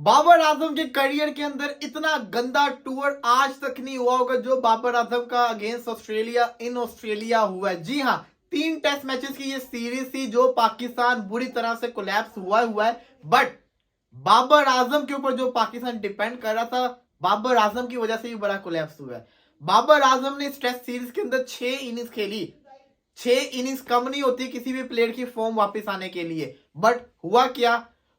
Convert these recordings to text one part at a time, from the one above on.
बाबर आजम के करियर के अंदर इतना गंदा टूर आज तक नहीं हुआ होगा जो बाबर आजम का अगेंस्ट ऑस्ट्रेलिया इन ऑस्ट्रेलिया हुआ है। जी हाँ, 3 टेस्ट मैचेस की ये सीरीज थी जो पाकिस्तान बुरी तरह से कोलैप्स हुआ है। बट बाबर आजम के ऊपर जो पाकिस्तान डिपेंड कर रहा था, बाबर आजम की वजह से ही बड़ा कोलैप्स हुआ है। बाबर आजम ने इस टेस्ट सीरीज के अंदर 6 इनिंग्स खेली। 6 इनिंग्स कम नहीं होती किसी भी प्लेयर की फॉर्म वापस आने के लिए। बट हुआ क्या?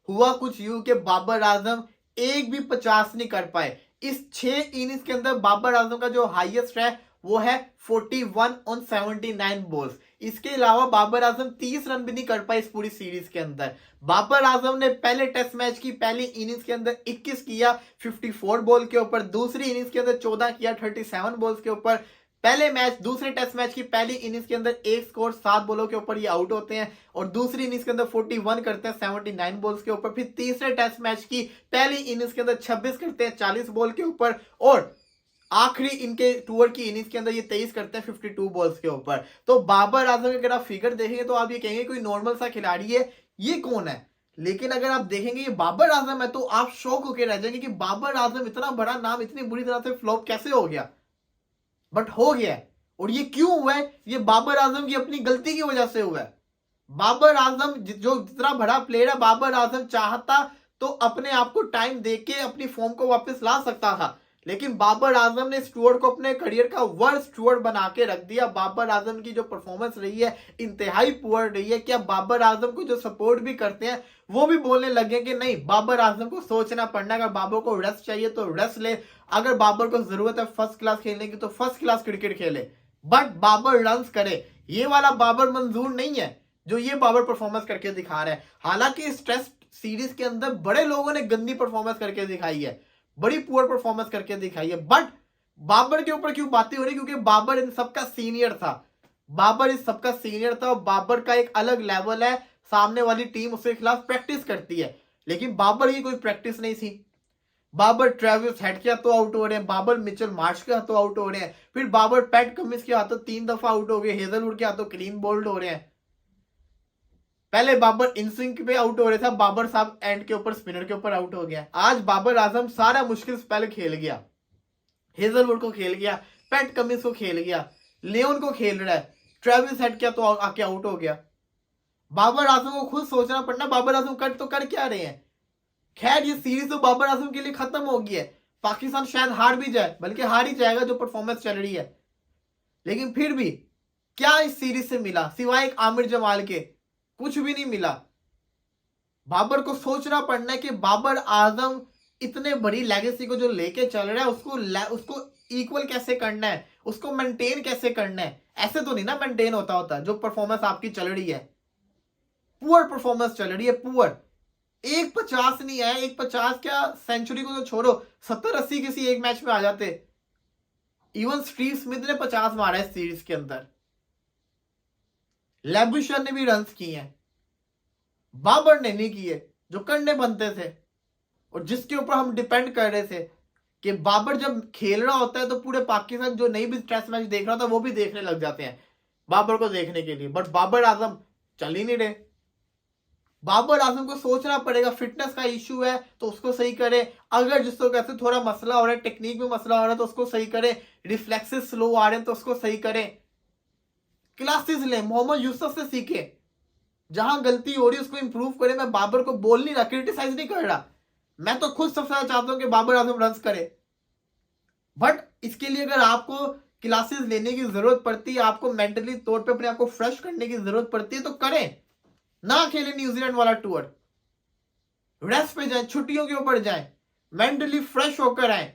हुआ कुछ यूं कि बाबर आजम एक भी 50 नहीं कर पाए। इस 6 इनिंग्स के अंदर बाबर आजम का जो हाईएस्ट है वो है 41 ऑन 79 बॉल्स। इसके अलावा बाबर आजम 30 रन भी नहीं कर पाए इस पूरी सीरीज के अंदर। बाबर आजम ने पहले टेस्ट मैच की पहली इनिंग्स के अंदर 21 किया 54 बॉल के ऊपर, दूसरी इनिंग्स के अंदर 14 किया 37 बॉल्स के ऊपर। पहले मैच दूसरे टेस्ट मैच की पहली इनिंग्स के अंदर एक स्कोर 7 बॉलों के ऊपर ये आउट होते हैं और दूसरी इनिंग्स के अंदर 41 करते हैं 79 बॉल्स के ऊपर। फिर तीसरे टेस्ट मैच की पहली इनिंग्स के अंदर 26 करते हैं 40 बॉल के ऊपर और आखिरी इनके टूर की इनिंग्स के अंदर ये 23 करते हैं 52 बॉल्स के ऊपर। तो बाबर आजम अगर आप फिगर देखेंगे तो आप ये कहेंगे कोई नॉर्मल सा खिलाड़ी है, ये कौन है? लेकिन अगर आप देखेंगे ये बाबर आजम है तो आप शॉक होकर रह जाएंगे कि बाबर आजम इतना बड़ा नाम इतनी बुरी तरह से फ्लॉप कैसे हो गया। बट हो गया है। और ये क्यों हुआ है? ये बाबर आजम की अपनी गलती की वजह से हुआ है। बाबर आजम जो जितना बड़ा प्लेयर है, बाबर आजम चाहता तो अपने आप को टाइम देके अपनी फॉर्म को वापस ला सकता था, लेकिन बाबर आजम ने स्टुअर्ट को अपने करियर का वर्स्ट स्टुअर्ट बना के रख दिया। बाबर आजम की जो परफॉर्मेंस रही है इंतहाई पुअर रही है। क्या बाबर आजम को जो सपोर्ट भी करते हैं वो भी बोलने लगे कि नहीं, बाबर आजम को सोचना पड़ना, अगर बाबर को रेस्ट चाहिए तो रेस्ट ले, अगर बाबर को जरूरत है फर्स्ट क्लास खेलने की तो फर्स्ट क्लास क्रिकेट खेले, बट बाबर रन्स करे। ये वाला बाबर मंजूर नहीं है जो ये बाबर परफॉर्मेंस करके दिखा रहा है। हालांकि इस टेस्ट सीरीज के अंदर बड़े लोगों ने गंदी परफॉर्मेंस करके दिखाई है, बड़ी पुअर परफॉर्मेंस करके दिखाई है। बट बाबर के ऊपर क्यों बातें हो रही? क्योंकि बाबर इन सबका सीनियर था। बाबर इस सबका सीनियर था और बाबर का एक अलग लेवल है। सामने वाली टीम उसके खिलाफ प्रैक्टिस करती है, लेकिन बाबर की कोई प्रैक्टिस नहीं थी। बाबर ट्रेविस हेड के हाथों आउट हो रहे हैं, बाबर मिचेल मार्श के हाथों आउट हो रहे हैं, फिर बाबर पैट कमिंस के हाथों 3 दफा आउट हो गए, हेजलवुड के हाथों क्लीन बोल्ड हो रहे हैं। पहले बाबर इन स्विंग पे आउट हो रहे थे, बाबर साहब एंड के ऊपर स्पिनर के ऊपर आउट हो गया। आज बाबर आजम सारा मुश्किल स्पेल खेल गया, हेजलवुड को खेल गया, पैट कमिंस को खेल गया, लियोन को खेल रहा है, ट्रेविस हेड क्या तो आके आउट हो गया। बाबर आजम को खुद सोचना पड़ना बाबर आजम तो कर क्या रहे हैं। खैर ये सीरीज तो बाबर आजम के लिए खत्म हो गई है। पाकिस्तान शायद हार भी जाए, बल्कि हार ही जाएगा जो परफॉर्मेंस चल रही है। लेकिन फिर भी क्या इस सीरीज से मिला सिवाय एक आमिर जमाल के? कुछ भी नहीं मिला। बाबर को सोचना पड़ना है कि बाबर आजम इतने बड़ी लेगेसी को जो लेके चल रहा है उसको इक्वल कैसे करना है, उसको मेंटेन कैसे करना है। ऐसे तो नहीं ना मेंटेन होता जो परफॉर्मेंस आपकी चल रही है। पुअर परफॉर्मेंस चल रही है, पुअर। 150 नहीं है, 150 क्या, सेंचुरी को तो छोड़ो, 70-80 किसी एक मैच में आ जाते। इवन स्टीव स्मिथ ने 50 मारा है सीरीज के अंदर, लेबुशर ने भी रन्स किए हैं, बाबर ने नहीं किए जो करने बनते थे और जिसके ऊपर हम डिपेंड कर रहे थे कि बाबर जब खेल रहा होता है तो पूरे पाकिस्तान जो नहीं भी टेस्ट मैच देख रहा था वो भी देखने लग जाते हैं बाबर को देखने के लिए। बट बाबर आजम चल ही नहीं रहे। बाबर आजम को सोचना पड़ेगा, फिटनेस का इश्यू है तो उसको सही करे, अगर जिसको कहते थोड़ा मसला हो रहा है, टेक्निक में मसला हो रहा है तो उसको सही करे, रिफ्लेक्सेस स्लो आ रहे हैं तो उसको सही करे, क्लासेस ले, मोहम्मद यूसुफ से सीखे, जहां गलती हो रही है उसको इंप्रूव करे। मैं बाबर को बोल नहीं रहा, क्रिटिसाइज नहीं कर रहा, मैं तो खुद सबसे ज्यादा चाहता हूं कि बाबर आजम रन्स करे। बट इसके लिए अगर आपको क्लासेस लेने की जरूरत पड़ती है, आपको मेंटली तौर पे अपने आप को फ्रेश करने की जरूरत पड़ती है तो करें, ना खेले न्यूजीलैंड वाला टूर, रेस्ट पे जाए, छुट्टियों के ऊपर जाए, मेंटली फ्रेश होकर आए,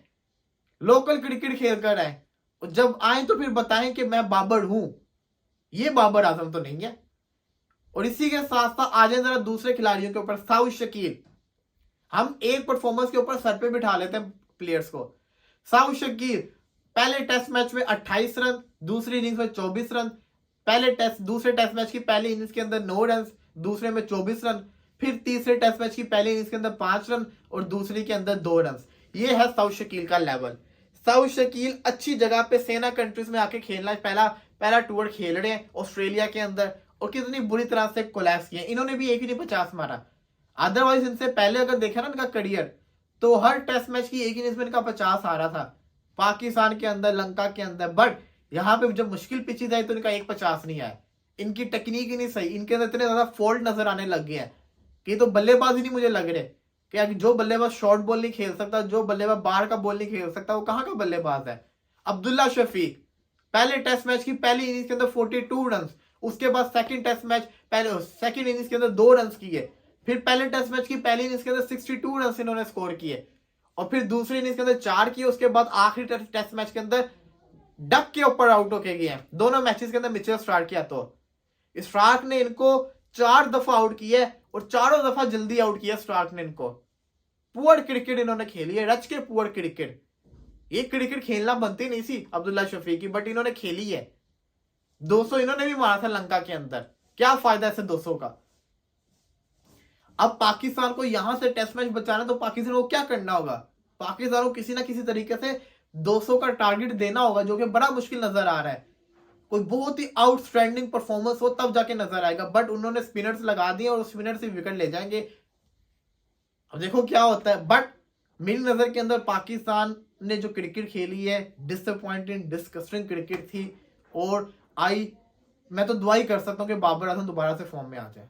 लोकल क्रिकेट खेल कर आए और जब आए तो फिर बताएं कि मैं बाबर हूं। ये बाबर आजम तो नहीं है। और इसी के साथ साथ आ जाए जरा दूसरे खिलाड़ियों के ऊपर। साउथ शकील, हम एक परफॉर्मेंस के ऊपर सर पे बिठा लेते हैं प्लेयर्स को। साउथ शकील पहले टेस्ट मैच में 28 रन, दूसरी इनिंग्स में 24 रन, दूसरे टेस्ट मैच की पहली इनिंग्स के अंदर 9 रन, दूसरे में 24 रन, फिर तीसरे टेस्ट मैच की पहली इनिंग्स के अंदर 5 रन और दूसरी के अंदर 2 रन। ये है साउथ शकील का लेवल। साउथ शकील अच्छी जगह पे सेना कंट्रीज में आके खेलना, पहला टूर खेल रहे हैं ऑस्ट्रेलिया के अंदर और कितनी बुरी तरह से कोलैप्स किए। इन्होंने भी एक ही नहीं 50 मारा। अदरवाइज इनसे पहले अगर देखा ना इनका करियर तो हर टेस्ट मैच की एक इनिंग्स में इनका 50 आ रहा था पाकिस्तान के अंदर, लंका के अंदर। बट यहाँ पे जब मुश्किल पिचेज आई तो इनका 150 नहीं आया। इनकी टेक्निक ही नहीं सही, इनके अंदर इतने ज्यादा फॉल्ट नजर आने लग गए हैं कि तो बल्लेबाज ही नहीं मुझे लग रहे कि जो बल्लेबाज शॉर्ट बॉल नहीं खेल सकता, जो बल्लेबाज बाहर का बॉल नहीं खेल सकता, वो कहाँ का बल्लेबाज है। अब्दुल्ला शफीक पहले टेस्ट मैच की पहली इनिंग्स के अंदर 42 रन, उसके बाद सेकंड टेस्ट मैच पहले सेकंड इनिंग्स के अंदर 2 रन किए, फिर पहले टेस्ट मैच की पहली इनिंग्स के अंदर 62 रन इन्होंने स्कोर किए, और फिर दूसरी इनिंग्स के अंदर 4 किए। उसके बाद आखिरी टेस्ट मैच के अंदर डक के ऊपर आउट होके गए हैं। दोनों मैचेस के अंदर मिचेल स्टार्क किया, तो स्टार्क ने इनको 4 दफा आउट किया और चारों दफा जल्दी आउट किया स्टार्क ने इनको। पुअर क्रिकेट इन्होंने खेली है, रच के पुअर क्रिकेट। ये क्रिकेट खेलना बनती नहीं थी अब्दुल्ला शफीक की, बट इन्होंने खेली है। 200 इन्होंने भी मारा था लंका के अंदर, क्या फायदा ऐसे 200 का। अब पाकिस्तान को यहां से टेस्ट मैच बचाना, तो पाकिस्तान को क्या करना होगा, पाकिस्तान को किसी ना किसी तरीके से 200 का टारगेट देना होगा, जो कि बड़ा मुश्किल नजर आ रहा है। कोई बहुत ही आउटस्टैंडिंग परफॉर्मेंस हो तब जाके नजर आएगा, बट उन्होंने स्पिनर्स लगा दिए और स्पिनर से विकेट ले जाएंगे। अब देखो क्या होता है। बट मेरी नजर के अंदर पाकिस्तान ने जो क्रिकेट खेली है डिसअपॉइंटिंग डिस्कस्टिंग क्रिकेट थी, और मैं तो दुआ ही कर सकता हूँ कि बाबर आजम दोबारा से फॉर्म में आ जाए।